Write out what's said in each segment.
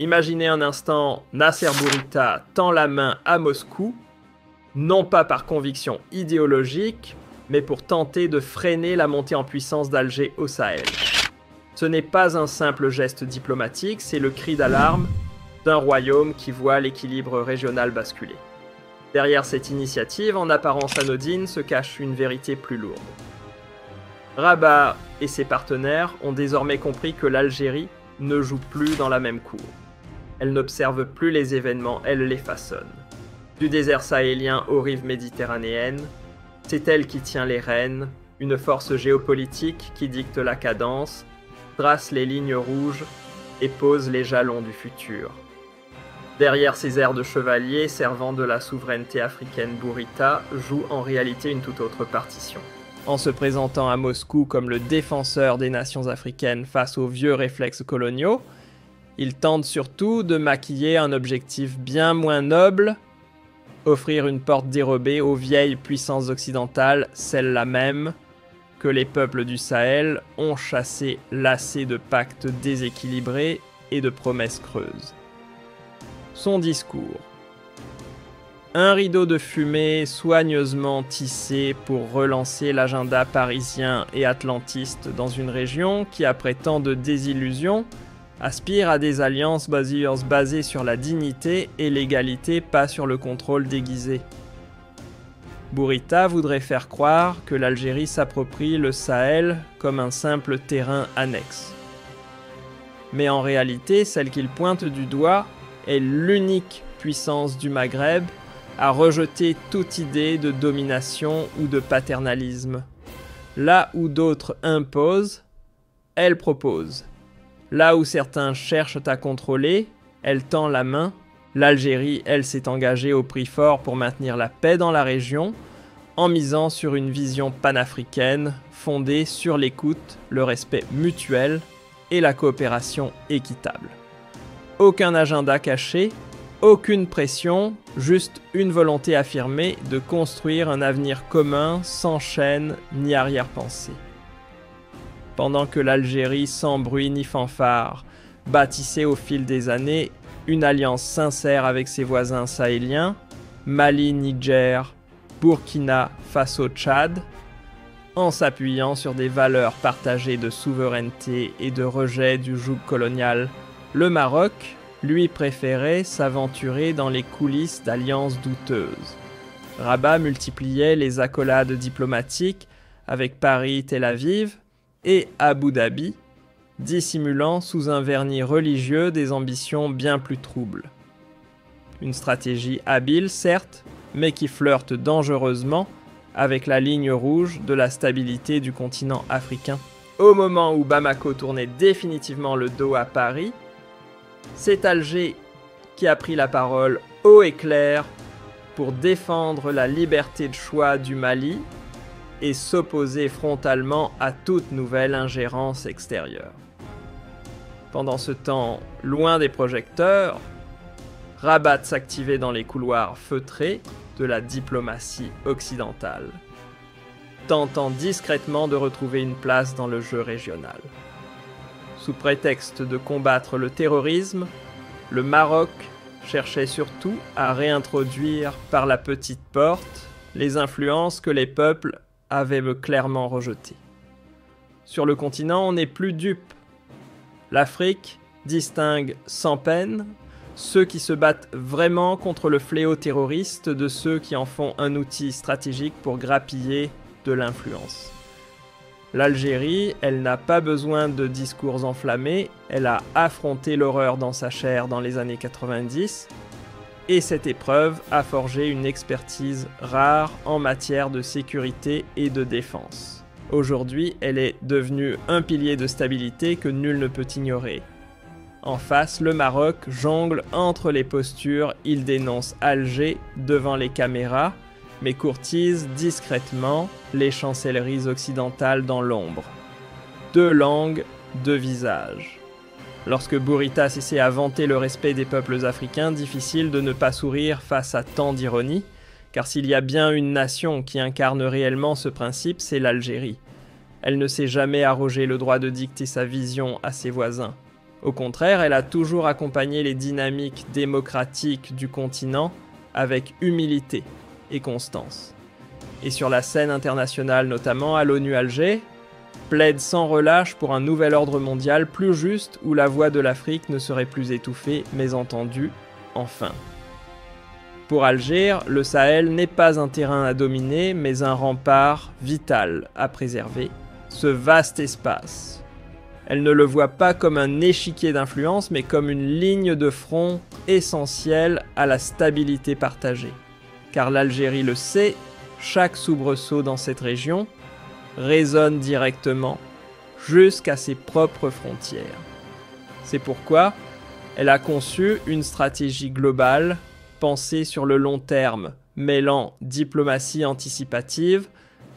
Imaginez un instant Nasser Bourita tend la main à Moscou, non pas par conviction idéologique, mais pour tenter de freiner la montée en puissance d'Alger au Sahel. Ce n'est pas un simple geste diplomatique, c'est le cri d'alarme d'un royaume qui voit l'équilibre régional basculer. Derrière cette initiative, en apparence anodine, se cache une vérité plus lourde. Rabat et ses partenaires ont désormais compris que l'Algérie ne joue plus dans la même cour. Elle n'observe plus les événements, elle les façonne. Du désert sahélien aux rives méditerranéennes, c'est elle qui tient les rênes, une force géopolitique qui dicte la cadence, trace les lignes rouges et pose les jalons du futur. Derrière ces airs de chevalier servant de la souveraineté africaine, Bourita joue en réalité une toute autre partition. En se présentant à Moscou comme le défenseur des nations africaines face aux vieux réflexes coloniaux, il tente surtout de maquiller un objectif bien moins noble, offrir une porte dérobée aux vieilles puissances occidentales, celles-là même que les peuples du Sahel ont chassées lassées de pactes déséquilibrés et de promesses creuses. Son discours. Un rideau de fumée soigneusement tissé pour relancer l'agenda parisien et atlantiste dans une région qui, après tant de désillusions, aspire à des alliances basées sur la dignité et l'égalité, pas sur le contrôle déguisé. Bourita voudrait faire croire que l'Algérie s'approprie le Sahel comme un simple terrain annexe. Mais en réalité, celle qu'il pointe du doigt est l'unique puissance du Maghreb à rejeter toute idée de domination ou de paternalisme. Là où d'autres imposent, elle propose. Là où certains cherchent à contrôler, elle tend la main. L'Algérie, elle, s'est engagée au prix fort pour maintenir la paix dans la région, en misant sur une vision panafricaine fondée sur l'écoute, le respect mutuel et la coopération équitable. Aucun agenda caché, aucune pression, juste une volonté affirmée de construire un avenir commun sans chaîne ni arrière-pensée. Pendant que l'Algérie, sans bruit ni fanfare, bâtissait au fil des années une alliance sincère avec ses voisins sahéliens, Mali, Niger, Burkina Faso, Tchad, en s'appuyant sur des valeurs partagées de souveraineté et de rejet du joug colonial, le Maroc, lui, préférait s'aventurer dans les coulisses d'alliances douteuses. Rabat multipliait les accolades diplomatiques avec Paris, Tel Aviv et Abu Dhabi, dissimulant sous un vernis religieux des ambitions bien plus troubles. Une stratégie habile, certes, mais qui flirte dangereusement avec la ligne rouge de la stabilité du continent africain. Au moment où Bamako tournait définitivement le dos à Paris, c'est Alger qui a pris la parole haut et clair pour défendre la liberté de choix du Mali et s'opposer frontalement à toute nouvelle ingérence extérieure. Pendant ce temps, loin des projecteurs, Rabat s'activait dans les couloirs feutrés de la diplomatie occidentale, tentant discrètement de retrouver une place dans le jeu régional. Sous prétexte de combattre le terrorisme, le Maroc cherchait surtout à réintroduire par la petite porte les influences que les peuples avaient clairement rejetées. Sur le continent, on n'est plus dupe. L'Afrique distingue sans peine ceux qui se battent vraiment contre le fléau terroriste de ceux qui en font un outil stratégique pour grappiller de l'influence. L'Algérie, elle n'a pas besoin de discours enflammés, elle a affronté l'horreur dans sa chair dans les années 90, et cette épreuve a forgé une expertise rare en matière de sécurité et de défense. Aujourd'hui, elle est devenue un pilier de stabilité que nul ne peut ignorer. En face, le Maroc jongle entre les postures, il dénonce Alger devant les caméras, mais courtise discrètement les chancelleries occidentales dans l'ombre. Deux langues, deux visages. Lorsque Bourita s'essaie à vanter le respect des peuples africains, difficile de ne pas sourire face à tant d'ironie, car s'il y a bien une nation qui incarne réellement ce principe, c'est l'Algérie. Elle ne s'est jamais arrogé le droit de dicter sa vision à ses voisins. Au contraire, elle a toujours accompagné les dynamiques démocratiques du continent avec humilité et constance. Et sur la scène internationale, notamment à l'ONU-Alger, plaide sans relâche pour un nouvel ordre mondial plus juste où la voix de l'Afrique ne serait plus étouffée mais entendue, enfin. Pour Alger, le Sahel n'est pas un terrain à dominer mais un rempart vital à préserver, ce vaste espace. Elle ne le voit pas comme un échiquier d'influence mais comme une ligne de front essentielle à la stabilité partagée. Car l'Algérie le sait, chaque soubresaut dans cette région résonne directement jusqu'à ses propres frontières. C'est pourquoi elle a conçu une stratégie globale pensée sur le long terme, mêlant diplomatie anticipative,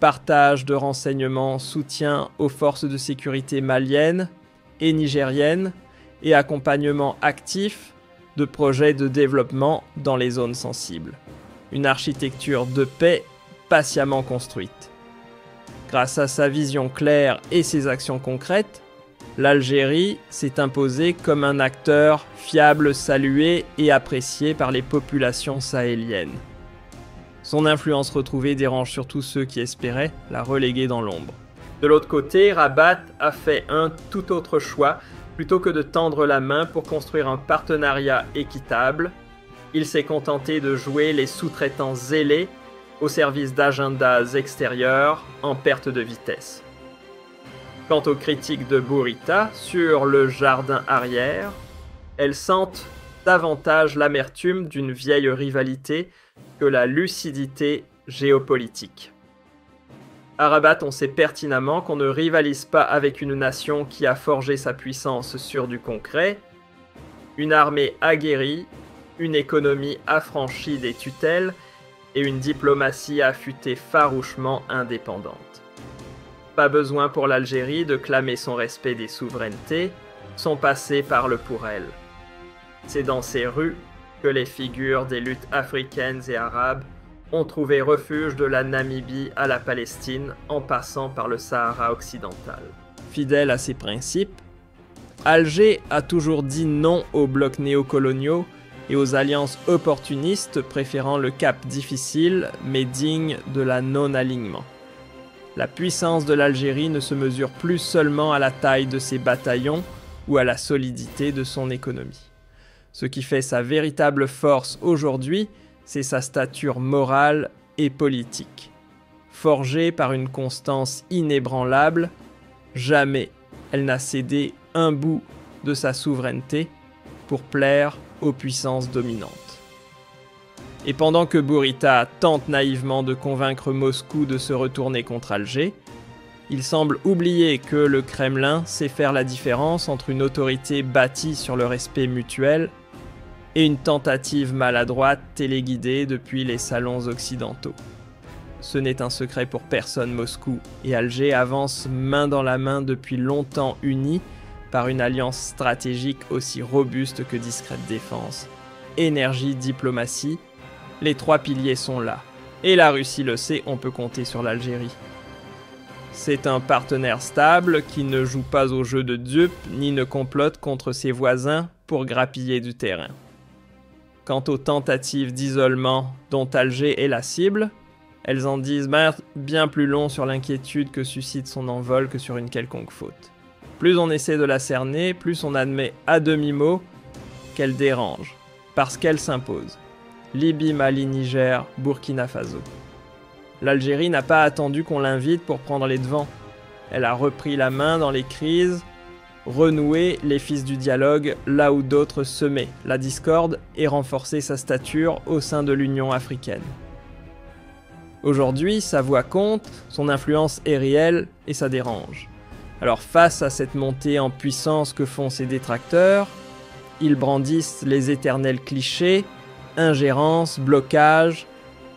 partage de renseignements, soutien aux forces de sécurité maliennes et nigériennes et accompagnement actif de projets de développement dans les zones sensibles. Une architecture de paix patiemment construite. Grâce à sa vision claire et ses actions concrètes, l'Algérie s'est imposée comme un acteur fiable, salué et apprécié par les populations sahéliennes. Son influence retrouvée dérange surtout ceux qui espéraient la reléguer dans l'ombre. De l'autre côté, Rabat a fait un tout autre choix. Plutôt que de tendre la main pour construire un partenariat équitable, il s'est contenté de jouer les sous-traitants zélés au service d'agendas extérieurs en perte de vitesse. Quant aux critiques de Bourita sur le jardin arrière, elles sentent davantage l'amertume d'une vieille rivalité que la lucidité géopolitique. À Rabat, on sait pertinemment qu'on ne rivalise pas avec une nation qui a forgé sa puissance sur du concret, une armée aguerrie, une économie affranchie des tutelles et une diplomatie affûtée farouchement indépendante. Pas besoin pour l'Algérie de clamer son respect des souverainetés, son passé parle pour elle. C'est dans ces rues que les figures des luttes africaines et arabes ont trouvé refuge de la Namibie à la Palestine en passant par le Sahara occidental. Fidèle à ses principes, Alger a toujours dit non aux blocs néocoloniaux et aux alliances opportunistes préférant le cap difficile mais digne de la non-alignement. La puissance de l'Algérie ne se mesure plus seulement à la taille de ses bataillons ou à la solidité de son économie. Ce qui fait sa véritable force aujourd'hui, c'est sa stature morale et politique. Forgée par une constance inébranlable, jamais elle n'a cédé un bout de sa souveraineté pour plaire aux puissances dominantes. Et pendant que Bourita tente naïvement de convaincre Moscou de se retourner contre Alger, il semble oublier que le Kremlin sait faire la différence entre une autorité bâtie sur le respect mutuel et une tentative maladroite téléguidée depuis les salons occidentaux. Ce n'est un secret pour personne, Moscou et Alger avancent main dans la main depuis longtemps unis par une alliance stratégique aussi robuste que discrète défense. Énergie, diplomatie, les trois piliers sont là. Et la Russie le sait, on peut compter sur l'Algérie. C'est un partenaire stable qui ne joue pas au jeu de dupes ni ne complote contre ses voisins pour grappiller du terrain. Quant aux tentatives d'isolement dont Alger est la cible, elles en disent bien plus long sur l'inquiétude que suscite son envol que sur une quelconque faute. Plus on essaie de la cerner, plus on admet à demi-mot qu'elle dérange, parce qu'elle s'impose. Libye, Mali, Niger, Burkina Faso. L'Algérie n'a pas attendu qu'on l'invite pour prendre les devants. Elle a repris la main dans les crises, renoué les fils du dialogue là où d'autres semaient la discorde et renforcé sa stature au sein de l'Union africaine. Aujourd'hui, sa voix compte, son influence est réelle et ça dérange. Alors face à cette montée en puissance que font ses détracteurs, ils brandissent les éternels clichés, ingérence, blocage,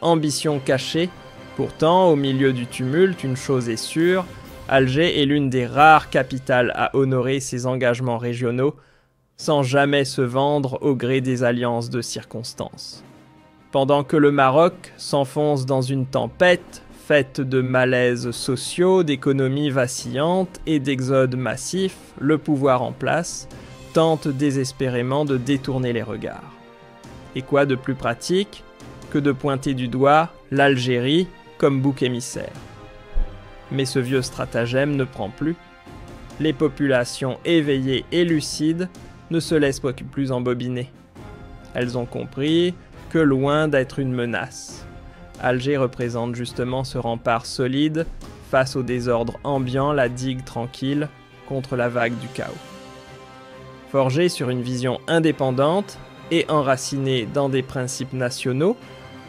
ambition cachée. Pourtant, au milieu du tumulte, une chose est sûre, Alger est l'une des rares capitales à honorer ses engagements régionaux sans jamais se vendre au gré des alliances de circonstances. Pendant que le Maroc s'enfonce dans une tempête faite de malaises sociaux, d'économies vacillantes et d'exodes massifs, le pouvoir en place tente désespérément de détourner les regards. Et quoi de plus pratique que de pointer du doigt l'Algérie comme bouc émissaire. Mais ce vieux stratagème ne prend plus. Les populations éveillées et lucides ne se laissent plus embobiner. Elles ont compris que loin d'être une menace, Alger représente justement ce rempart solide face au désordre ambiant, la digue tranquille contre la vague du chaos. Forgée sur une vision indépendante et enracinée dans des principes nationaux,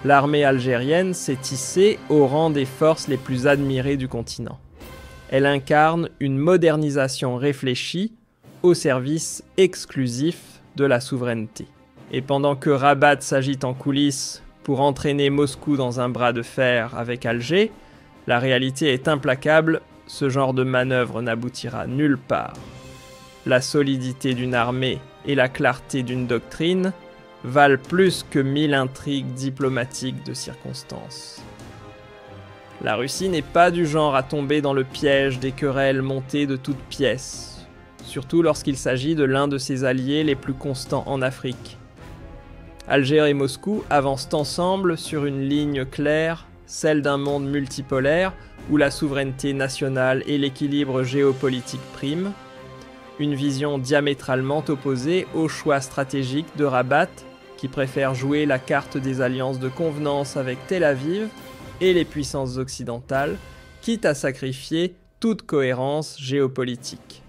l'armée algérienne s'est tissée au rang des forces les plus admirées du continent. Elle incarne une modernisation réfléchie au service exclusif de la souveraineté. Et pendant que Rabat s'agite en coulisses pour entraîner Moscou dans un bras de fer avec Alger, la réalité est implacable, ce genre de manœuvre n'aboutira nulle part. La solidité d'une armée et la clarté d'une doctrine valent plus que 1000 intrigues diplomatiques de circonstance. La Russie n'est pas du genre à tomber dans le piège des querelles montées de toutes pièces, surtout lorsqu'il s'agit de l'un de ses alliés les plus constants en Afrique. Alger et Moscou avancent ensemble sur une ligne claire, celle d'un monde multipolaire où la souveraineté nationale et l'équilibre géopolitique priment, une vision diamétralement opposée au choix stratégique de Rabat, qui préfère jouer la carte des alliances de convenance avec Tel Aviv et les puissances occidentales, quitte à sacrifier toute cohérence géopolitique.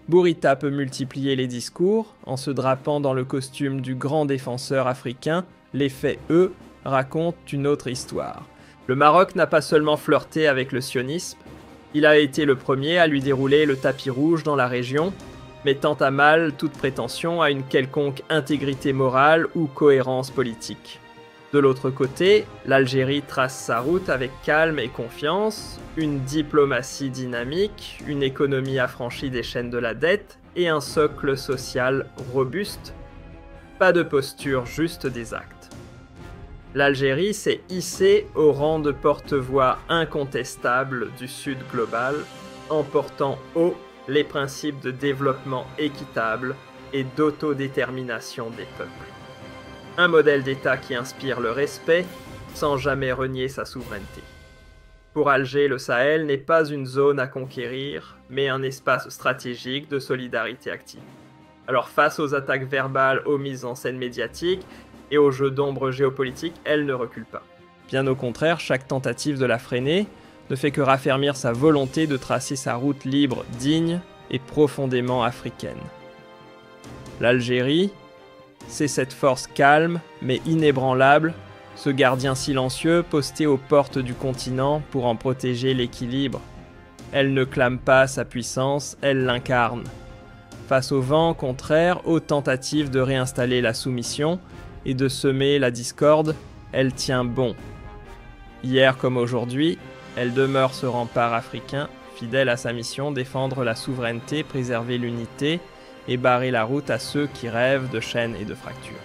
Bourita peut multiplier les discours en se drapant dans le costume du grand défenseur africain. Les faits, eux, racontent une autre histoire. Le Maroc n'a pas seulement flirté avec le sionisme, il a été le premier à lui dérouler le tapis rouge dans la région, mettant à mal toute prétention à une quelconque intégrité morale ou cohérence politique. De l'autre côté, l'Algérie trace sa route avec calme et confiance, une diplomatie dynamique, une économie affranchie des chaînes de la dette et un socle social robuste. Pas de posture, juste des actes. L'Algérie s'est hissée au rang de porte-voix incontestable du Sud global, en portant haut les principes de développement équitable et d'autodétermination des peuples. Un modèle d'État qui inspire le respect sans jamais renier sa souveraineté. Pour Alger, le Sahel n'est pas une zone à conquérir, mais un espace stratégique de solidarité active. Alors face aux attaques verbales, aux mises en scène médiatiques et aux jeux d'ombre géopolitiques, elle ne recule pas. Bien au contraire, chaque tentative de la freiner ne fait que raffermir sa volonté de tracer sa route libre, digne et profondément africaine. L'Algérie, c'est cette force calme mais inébranlable, ce gardien silencieux posté aux portes du continent pour en protéger l'équilibre. Elle ne clame pas sa puissance, elle l'incarne. Face au vent contraire, aux tentatives de réinstaller la soumission et de semer la discorde, elle tient bon. Hier comme aujourd'hui, elle demeure ce rempart africain, fidèle à sa mission, défendre la souveraineté, préserver l'unité et barrer la route à ceux qui rêvent de chaînes et de fractures.